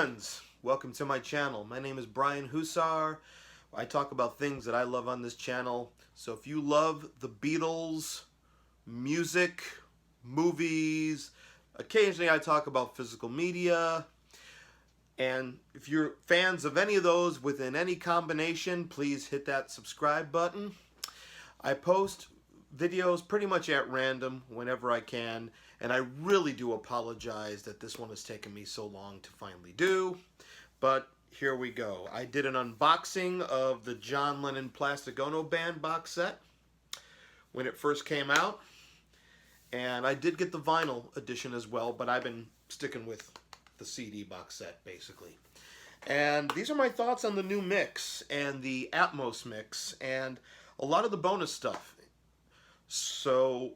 friends, welcome to my channel. My name is Brian Hussar. I talk about things that I love on this channel. So if you love the Beatles, music, movies, occasionally I talk about physical media, and if you're fans of any of those within any combination, please hit that subscribe button. I post videos pretty much at random whenever I can, and I really do apologize that this one has taken me so long to finally do, but here we go. I did an unboxing of the John Lennon Plastic Ono Band box set when it first came out, and I did get the vinyl edition as well, but I've been sticking with the CD box set basically. And these are my thoughts on the new mix and the Atmos mix and a lot of the bonus stuff. So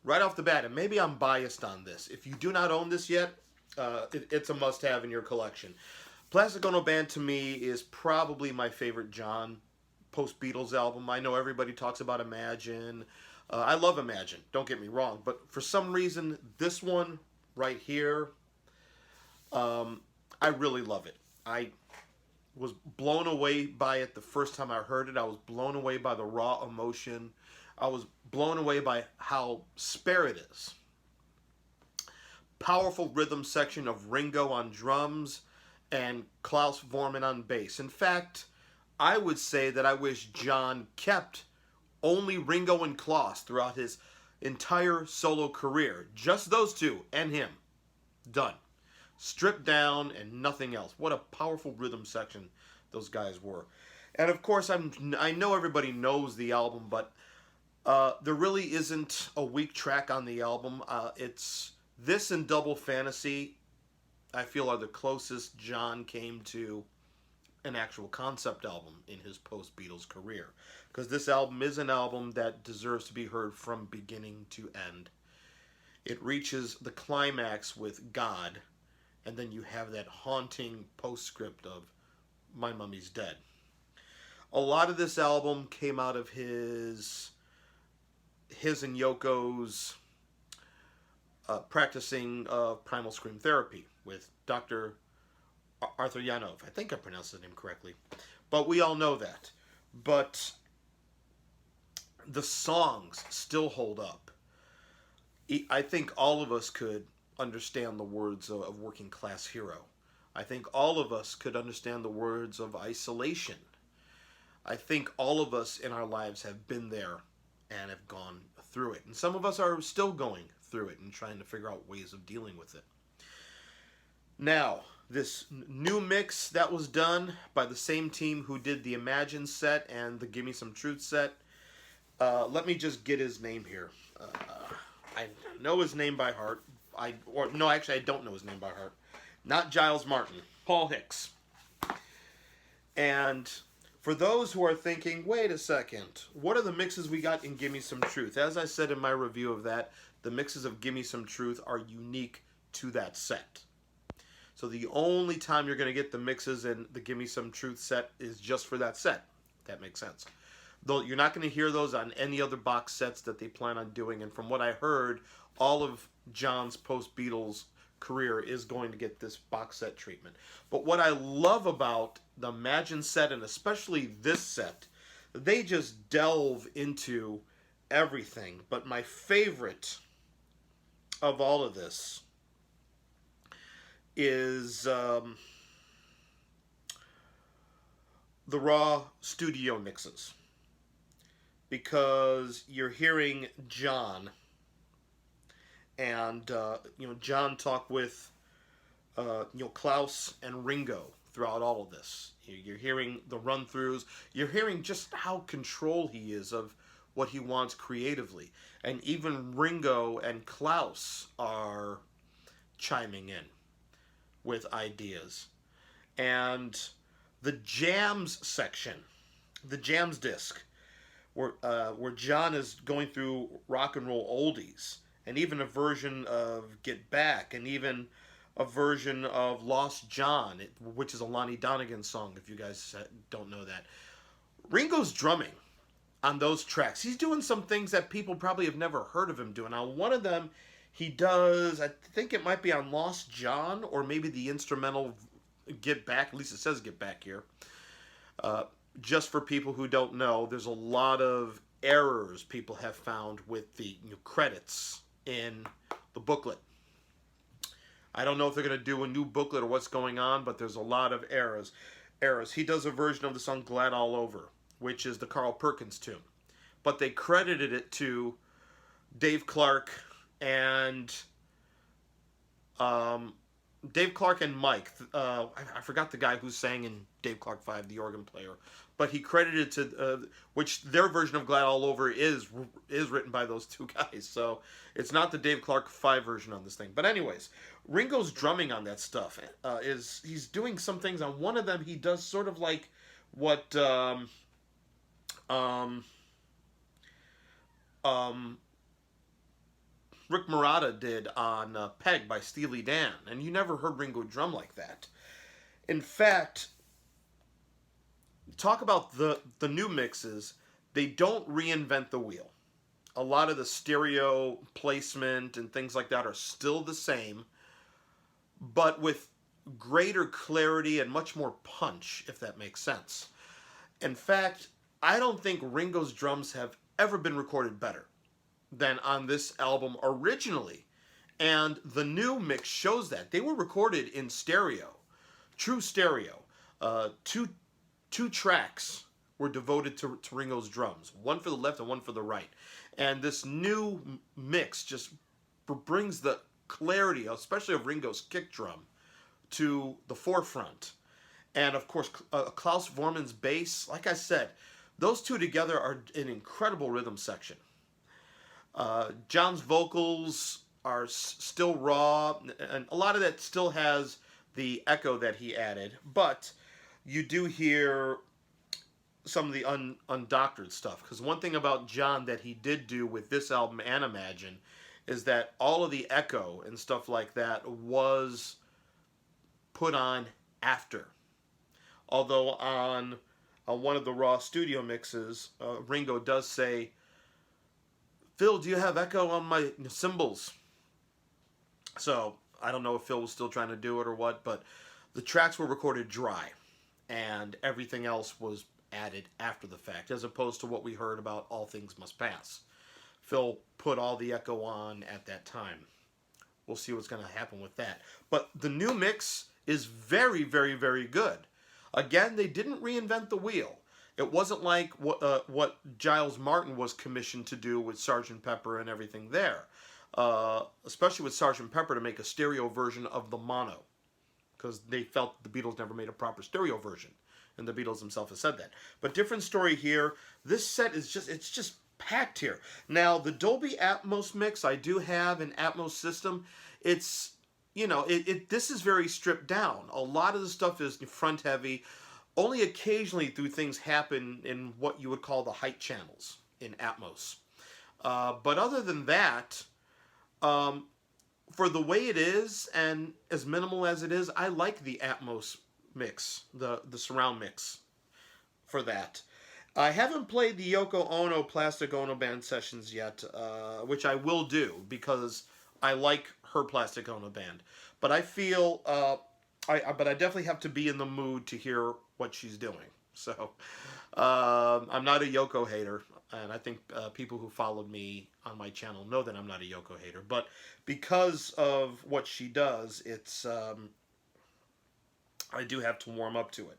right off the bat, and maybe I'm biased on this, if you do not own this yet, it's a must-have in your collection. Plastic Ono Band to me is probably my favorite John post-Beatles album. I know everybody talks about Imagine. I love Imagine, don't get me wrong, but for some reason this one right here, I really love it. I was blown away by it the first time I heard it. I was blown away by the raw emotion. I was blown away by how spare it is. Powerful rhythm section of Ringo on drums and Klaus Voormann on bass. In fact, I would say that I wish John kept only Ringo and Klaus throughout his entire solo career. Just those two and him. Done. Stripped down and nothing else. What a powerful rhythm section those guys were. And of course, I know everybody knows the album, but there really isn't a weak track on the album. It's this and Double Fantasy, I feel, are the closest John came to an actual concept album in his post-Beatles career. Because this album is an album that deserves to be heard from beginning to end. It reaches the climax with God, and then you have that haunting postscript of My Mummy's Dead. A lot of this album came out of his and Yoko's practicing primal scream therapy with Dr. Arthur Yanov. I think I pronounced his name correctly, but we all know that. But the songs still hold up. I think all of us could understand the words of Working Class Hero. I think all of us could understand the words of Isolation. I think all of us in our lives have been there and have gone through it. And some of us are still going through it and trying to figure out ways of dealing with it. Now, this new mix that was done by the same team who did the Imagine set and the Gimme Some Truth set. Let me just get his name here. I know his name by heart. No, actually, I don't know his name by heart. Not Giles Martin. Paul Hicks. And for those who are thinking, wait a second, what are the mixes we got in Gimme Some Truth? As I said in my review of that, the mixes of Gimme Some Truth are unique to that set. So the only time you're going to get the mixes in the Gimme Some Truth set is just for that set. That makes sense. Though you're not going to hear those on any other box sets that they plan on doing. And from what I heard, all of John's post-Beatles career is going to get this box set treatment. But what I love about the Imagine set, and especially this set, they just delve into everything. But my favorite of all of this is the raw studio mixes. Because you're hearing John and John talk with Klaus and Ringo throughout all of this. You're hearing the run-throughs. You're hearing just how control he is of what he wants creatively. And even Ringo and Klaus are chiming in with ideas. And the jams section, the jams disc, where John is going through rock and roll oldies, and even a version of Get Back, and even a version of Lost John, which is a Lonnie Donegan song, if you guys don't know that. Ringo's drumming on those tracks. He's doing some things that people probably have never heard of him doing. Now, one of them he does, I think it might be on Lost John, or maybe the instrumental Get Back. At least it says Get Back here. Uh, just for people who don't know, there's a lot of errors people have found with the credits in the booklet. I don't know if they're going to do a new booklet or what's going on, but there's a lot of errors. He does a version of the song Glad All Over, which is the Carl Perkins tune. But they credited it to Dave Clark and Mike. I forgot the guy who sang in Dave Clark 5, the organ player. But he credited to, which their version of Glad All Over is written by those two guys. So it's not the Dave Clark 5 version on this thing. But anyways, Ringo's drumming on that stuff he's doing some things. On one of them, he does sort of like what Rick Marotta did on Peg by Steely Dan. And you never heard Ringo drum like that. In fact, talk about the new mixes. They don't reinvent the wheel. A lot of the stereo placement and things like that are still the same, but with greater clarity and much more punch, if that makes sense. In fact, I don't think Ringo's drums have ever been recorded better than on this album originally. And the new mix shows that. They were recorded in stereo, true stereo. Two tracks were devoted to Ringo's drums, one for the left and one for the right. And this new mix just brings the clarity, especially of Ringo's kick drum, to the forefront. And of course, Klaus Vormann's bass, like I said, those two together are an incredible rhythm section. John's vocals are still raw, and a lot of that still has the echo that he added, but you do hear some of the undoctored stuff. Because one thing about John that he did do with this album and Imagine is that all of the echo and stuff like that was put on after. Although on one of the raw studio mixes, Ringo does say, "Phil, do you have echo on my cymbals?" So I don't know if Phil was still trying to do it or what, but the tracks were recorded dry, and everything else was added after the fact, as opposed to what we heard about All Things Must Pass. Phil put all the echo on at that time. We'll see what's going to happen with that. But the new mix is very, very, very good. Again, they didn't reinvent the wheel. It wasn't like what Giles Martin was commissioned to do with Sgt. Pepper and everything there. Especially with Sgt. Pepper, to make a stereo version of the mono. Because they felt the Beatles never made a proper stereo version. And the Beatles themselves have said that. But different story here. This set is just packed here. Now, the Dolby Atmos mix, I do have an Atmos system. It's, this is very stripped down. A lot of the stuff is front heavy. Only occasionally do things happen in what you would call the height channels in Atmos. But other than that, for the way it is and as minimal as it is, I like the Atmos mix, the surround mix for that. I haven't played the Yoko Ono Plastic Ono Band sessions yet, which I will do because I like her Plastic Ono Band. But I feel, but I definitely have to be in the mood to hear what she's doing. So I'm not a Yoko hater, and I think people who followed me on my channel know that I'm not a Yoko hater. But because of what she does, it's I do have to warm up to it.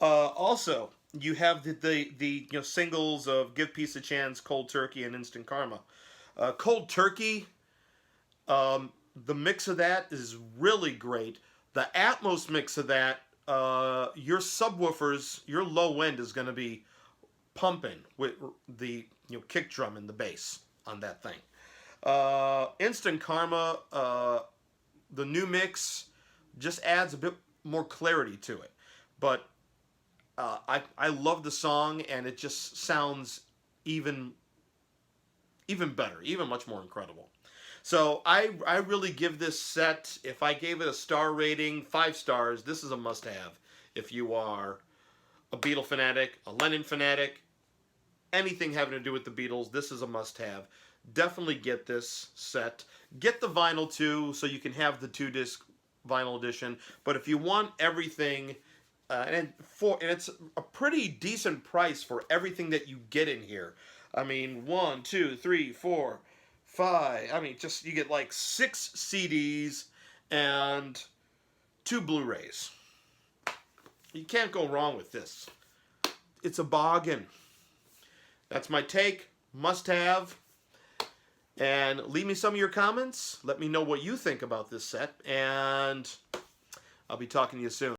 Also, you have the singles of Give Peace a Chance, Cold Turkey, and Instant Karma. Cold Turkey, the mix of that is really great. The Atmos mix of that, your subwoofers, your low end is going to be pumping with the kick drum and the bass on that thing. Instant Karma, the new mix just adds a bit more clarity to it. But I love the song, and it just sounds even better, even much more incredible. So I really give this set, if I gave it a star rating, 5 stars, this is a must-have. If you are a Beatle fanatic, a Lennon fanatic, anything having to do with the Beatles, this is a must-have. Definitely get this set. Get the vinyl too, so you can have the 2-disc vinyl edition. But if you want everything, and it's a pretty decent price for everything that you get in here. I mean, 1, 2, 3, 4, 5. I mean, just you get like 6 CDs and 2 Blu-rays. You can't go wrong with this. It's a bargain. That's my take. Must have. And leave me some of your comments. Let me know what you think about this set. And I'll be talking to you soon.